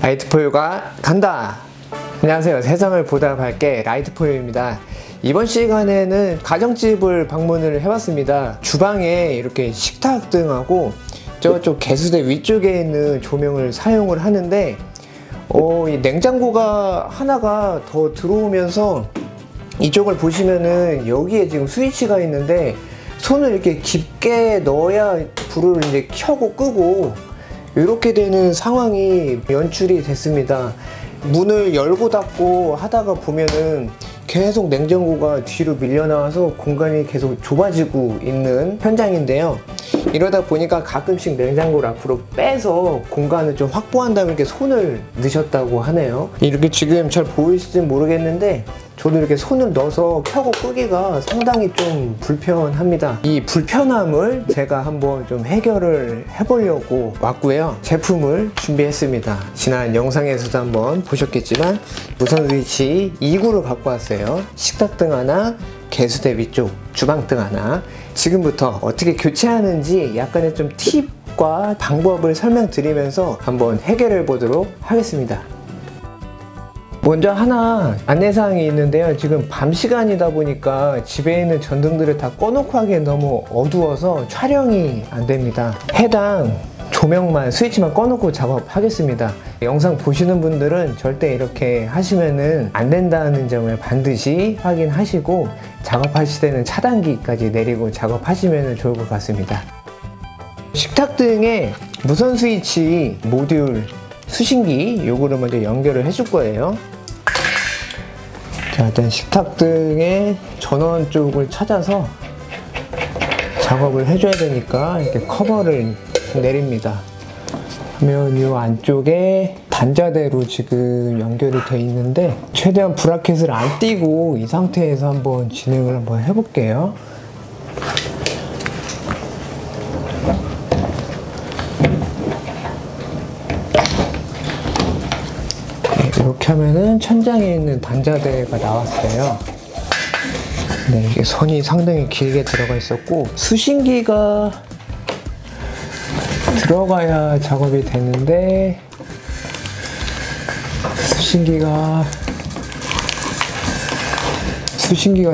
라이트포유가 간다! 안녕하세요. 세상을 보다 밝게 라이트포유입니다. 이번 시간에는 가정집을 방문을 해봤습니다. 주방에 이렇게 식탁 등하고 저쪽 개수대 위쪽에 있는 조명을 사용을 하는데 이 냉장고가 하나가 더 들어오면서 이쪽을 보시면은 여기에 지금 스위치가 있는데 손을 이렇게 깊게 넣어야 불을 이제 켜고 끄고 이렇게 되는 상황이 연출이 됐습니다. 문을 열고 닫고 하다가 보면은 계속 냉장고가 뒤로 밀려나와서 공간이 계속 좁아지고 있는 현장인데요. 이러다 보니까 가끔씩 냉장고를 앞으로 빼서 공간을 좀 확보한 다음에 이렇게 손을 넣으셨다고 하네요. 이렇게 지금 잘 보이실지 모르겠는데 저도 이렇게 손을 넣어서 켜고 끄기가 상당히 좀 불편합니다. 이 불편함을 제가 한번 좀 해결을 해보려고 왔고요. 제품을 준비했습니다. 지난 영상에서도 한번 보셨겠지만 무선 스위치 2구를 갖고 왔어요. 식탁등 하나, 개수대 위쪽 주방등 하나. 지금부터 어떻게 교체하는지 약간의 좀 팁과 방법을 설명드리면서 한번 해결해 보도록 하겠습니다. 먼저 하나 안내사항이 있는데요. 지금 밤 시간이다 보니까 집에 있는 전등들을 다 꺼놓고 하기엔 너무 어두워서 촬영이 안 됩니다. 해당 조명만, 스위치만 꺼놓고 작업하겠습니다. 영상 보시는 분들은 절대 이렇게 하시면은 안 된다는 점을 반드시 확인하시고 작업하실 때는 차단기까지 내리고 작업하시면 좋을 것 같습니다. 식탁등에 무선 스위치 모듈 수신기 요거를 먼저 연결을 해줄 거예요. 자, 일단 식탁등의 전원 쪽을 찾아서 작업을 해줘야 되니까 이렇게 커버를 내립니다. 그러면 이 안쪽에 단자대로 지금 연결이 되어 있는데 최대한 브라켓을 안 띄고 이 상태에서 한번 진행을 한번 해볼게요. 이렇게 하면은 천장에 있는 단자대가 나왔어요. 네, 이게 선이 상당히 길게 들어가 있었고 수신기가 들어가야 작업이 되는데 수신기가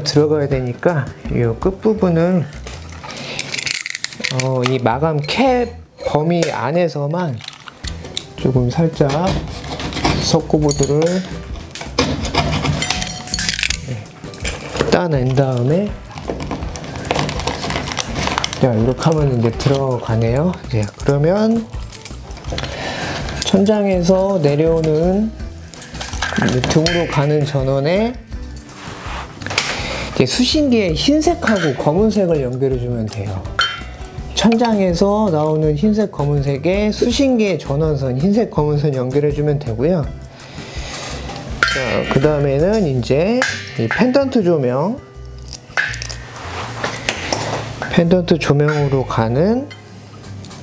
들어가야 되니까 이 끝부분을 이 마감 캡 범위 안에서만 조금 살짝 석고보드를 따낸 다음에 자, 이렇게 하면 이제 들어가네요. 네, 그러면 천장에서 내려오는 등으로 가는 전원에 이제 수신기에 흰색하고 검은색을 연결해 주면 돼요. 천장에서 나오는 흰색 검은색에 수신기의 전원선 흰색 검은선 연결해 주면 되고요. 자, 그 다음에는 이제 이 펜던트 조명으로 가는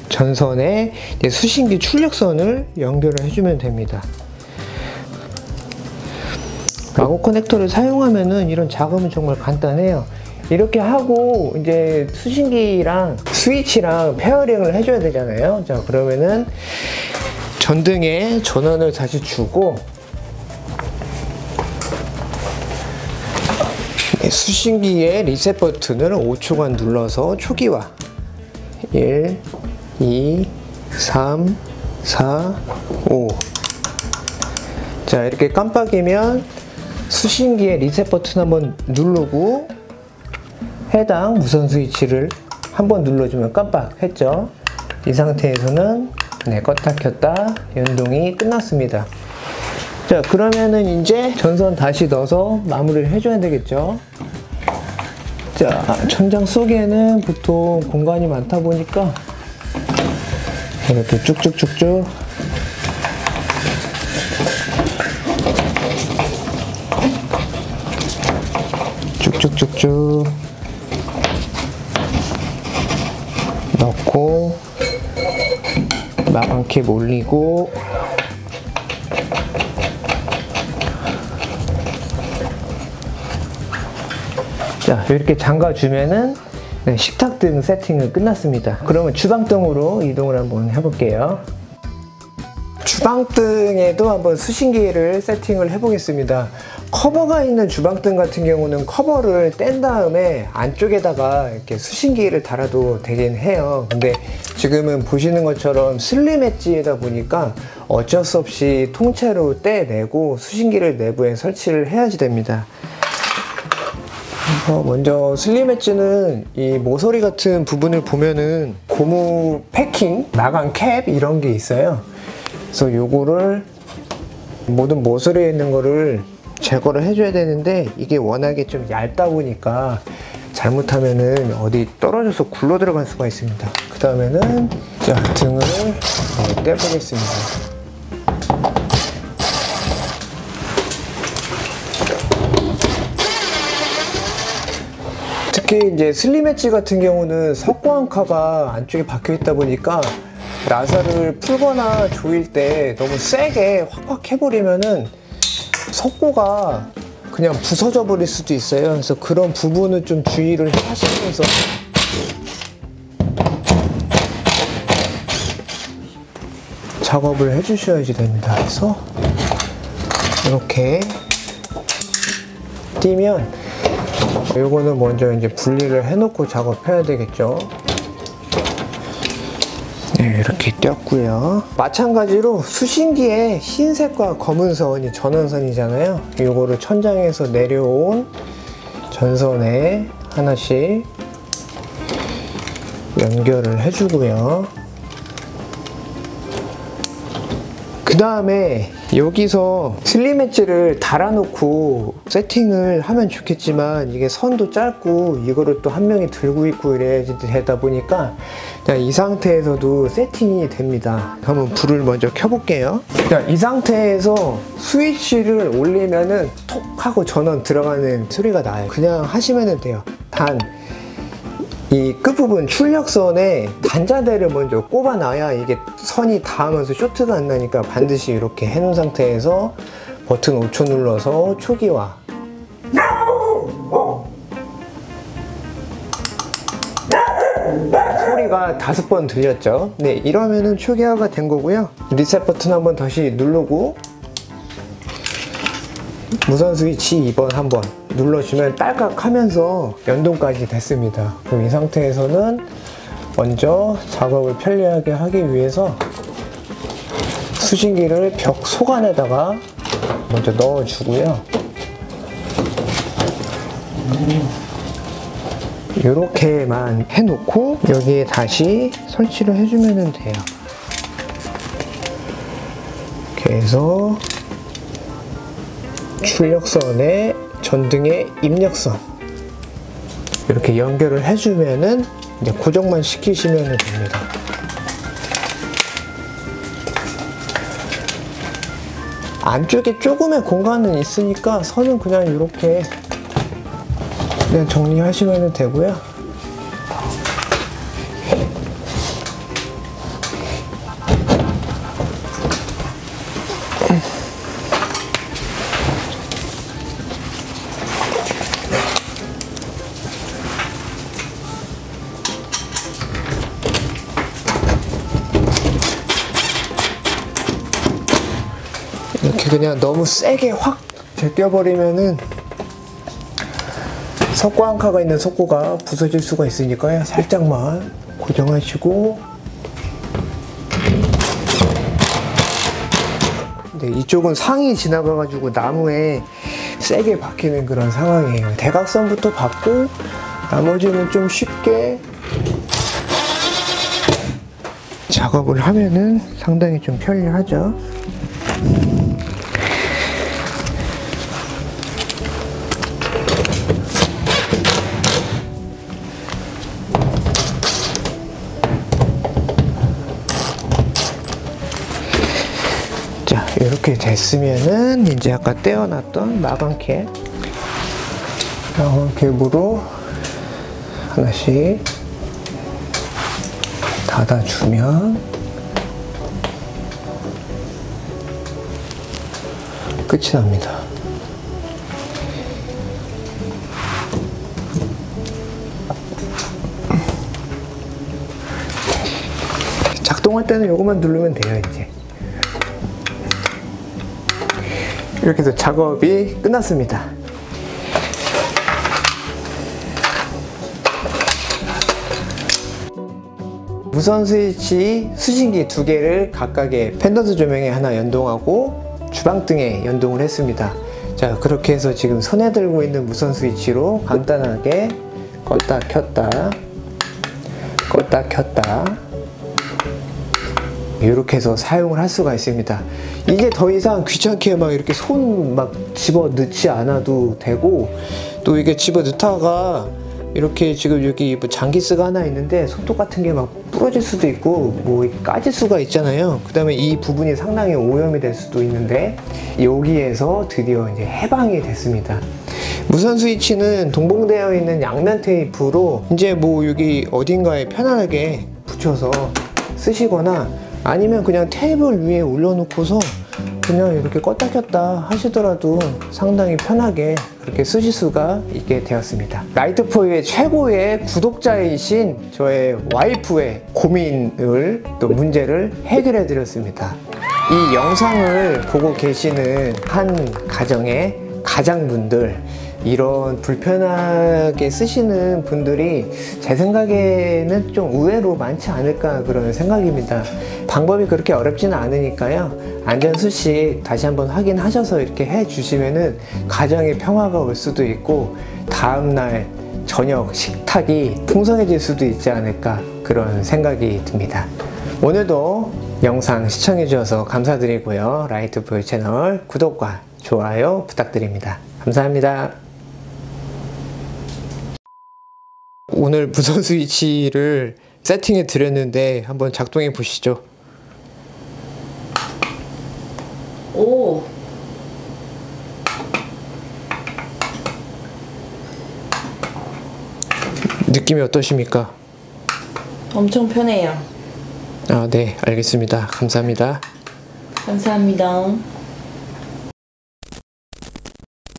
전선에 이제 수신기 출력선을 연결을 해주면 됩니다. 마구 커넥터를 사용하면은 이런 작업은 정말 간단해요. 이렇게 하고 이제 수신기랑 스위치랑 페어링을 해줘야 되잖아요. 자, 그러면은 전등에 전원을 다시 주고 수신기의 리셋 버튼을 5초간 눌러서 초기화 1, 2, 3, 4, 5. 자, 이렇게 깜빡이면 수신기의 리셋 버튼 한번 누르고 해당 무선 스위치를 한번 눌러주면 깜빡했죠. 이 상태에서는 네, 껐다 켰다 연동이 끝났습니다. 자, 그러면은 이제 전선 다시 넣어서 마무리를 해줘야 되겠죠. 자, 천장 속에는 보통 공간이 많다 보니까 이렇게 쭉쭉쭉쭉 넣고 마감캡 올리고 자, 이렇게 잠가주면은 네, 식탁등 세팅은 끝났습니다. 그러면 주방등으로 이동을 한번 해볼게요. 주방등에도 한번 수신기를 세팅을 해 보겠습니다. 커버가 있는 주방등 같은 경우는 커버를 뗀 다음에 안쪽에다가 이렇게 수신기를 달아도 되긴 해요. 근데 지금은 보시는 것처럼 슬림 엣지이다 보니까 어쩔 수 없이 통째로 떼내고 수신기를 내부에 설치를 해야지 됩니다. 먼저 슬림 엣지는 이 모서리 같은 부분을 보면은 고무 패킹, 나간 캡 이런 게 있어요. 그래서 요거를 모든 모서리에 있는 거를 제거를 해줘야 되는데 이게 워낙에 좀 얇다 보니까 잘못하면은 어디 떨어져서 굴러 들어갈 수가 있습니다. 그 다음에는 자, 등을 떼보겠습니다. 특히 이제 슬림 엣지 같은 경우는 석고앙카가 안쪽에 박혀 있다 보니까 라사를 풀거나 조일 때 너무 세게 확확 해버리면은 석고가 그냥 부서져 버릴 수도 있어요. 그래서 그런 부분은 좀 주의를 하시면서 작업을 해 주셔야지 됩니다. 그래서 이렇게 띄면 요거는 먼저 이제 분리를 해 놓고 작업해야 되겠죠. 네, 이렇게 띄었고요. 마찬가지로 수신기에 흰색과 검은 선이 전원선이잖아요. 요거를 천장에서 내려온 전선에 하나씩 연결을 해주고요. 그 다음에 여기서 슬림 엣지를 달아놓고 세팅을 하면 좋겠지만 이게 선도 짧고 이거를 또 한 명이 들고 있고 이래야지 되다 보니까 그냥 이 상태에서도 세팅이 됩니다. 한번 불을 먼저 켜볼게요. 자, 이 상태에서 스위치를 올리면은 톡 하고 전원 들어가는 소리가 나요. 그냥 하시면 돼요. 단 이 끝부분 출력선에 단자대를 먼저 꼽아 놔야 이게 선이 닿으면서 쇼트가 안 나니까 반드시 이렇게 해놓은 상태에서 버튼 5초 눌러서 초기화, 소리가 5번 들렸죠. 네, 이러면은 초기화가 된 거고요. 리셋 버튼 한번 다시 누르고 무선 스위치 2번 한번 눌러주면 딸깍 하면서 연동까지 됐습니다. 그럼 이 상태에서는 먼저 작업을 편리하게 하기 위해서 수신기를 벽 속 안에다가 먼저 넣어주고요. 이렇게만 해놓고 여기에 다시 설치를 해주면 돼요. 이렇게 해서 출력선에 전등의 입력선 이렇게 연결을 해주면은 이제 고정만 시키시면 됩니다. 안쪽에 조금의 공간은 있으니까 선은 그냥 이렇게 그냥 정리하시면 되고요. 이렇게 그냥 너무 세게 확 제껴버리면은 석고앙카가 있는 석고가 부서질 수가 있으니까요. 살짝만 고정하시고, 네, 이쪽은 상이 지나가가지고 나무에 세게 박히는 그런 상황이에요. 대각선부터 박고 나머지는 좀 쉽게 작업을 하면은 상당히 좀 편리하죠. 자, 이렇게 됐으면은 이제 아까 떼어놨던 마감캡, 마감캡으로 하나씩 닫아주면 끝이 납니다. 작동할 때는 이것만 누르면 돼요. 이제 이렇게 해서 작업이 끝났습니다. 무선 스위치 수신기 2개를 각각의 펜던트 조명에 하나 연동하고 주방등에 연동을 했습니다. 자, 그렇게 해서 지금 손에 들고 있는 무선 스위치로 간단하게 껐다 켰다 껐다 켰다 이렇게 해서 사용을 할 수가 있습니다. 이제 더 이상 귀찮게 막 이렇게 손 막 집어 넣지 않아도 되고, 또 이게 집어 넣다가 이렇게 지금 여기 뭐 장기스가 하나 있는데 손톱 같은 게 막 부러질 수도 있고 뭐 까질 수가 있잖아요. 그 다음에 이 부분이 상당히 오염이 될 수도 있는데 여기에서 드디어 이제 해방이 됐습니다. 무선 스위치는 동봉되어 있는 양면 테이프로 이제 뭐 여기 어딘가에 편안하게 붙여서 쓰시거나 아니면 그냥 테이블 위에 올려놓고서 그냥 이렇게 껐다 켰다 하시더라도 상당히 편하게 그렇게 쓰실 수가 있게 되었습니다. 라이트포유의 최고의 구독자이신 저의 와이프의 고민을 또 문제를 해결해 드렸습니다. 이 영상을 보고 계시는 한 가정의 가장분들, 이런 불편하게 쓰시는 분들이 제 생각에는 좀 의외로 많지 않을까 그런 생각입니다. 방법이 그렇게 어렵지는 않으니까요. 안전수칙 다시 한번 확인하셔서 이렇게 해 주시면은 가정의 평화가 올 수도 있고 다음날 저녁 식탁이 풍성해질 수도 있지 않을까 그런 생각이 듭니다. 오늘도 영상 시청해 주셔서 감사드리고요. 라이트포유 채널 구독과 좋아요 부탁드립니다. 감사합니다. 오늘 무선 스위치를 세팅해 드렸는데 한번 작동해 보시죠. 오. 느낌이 어떠십니까? 엄청 편해요. 아, 네, 알겠습니다. 감사합니다. 감사합니다.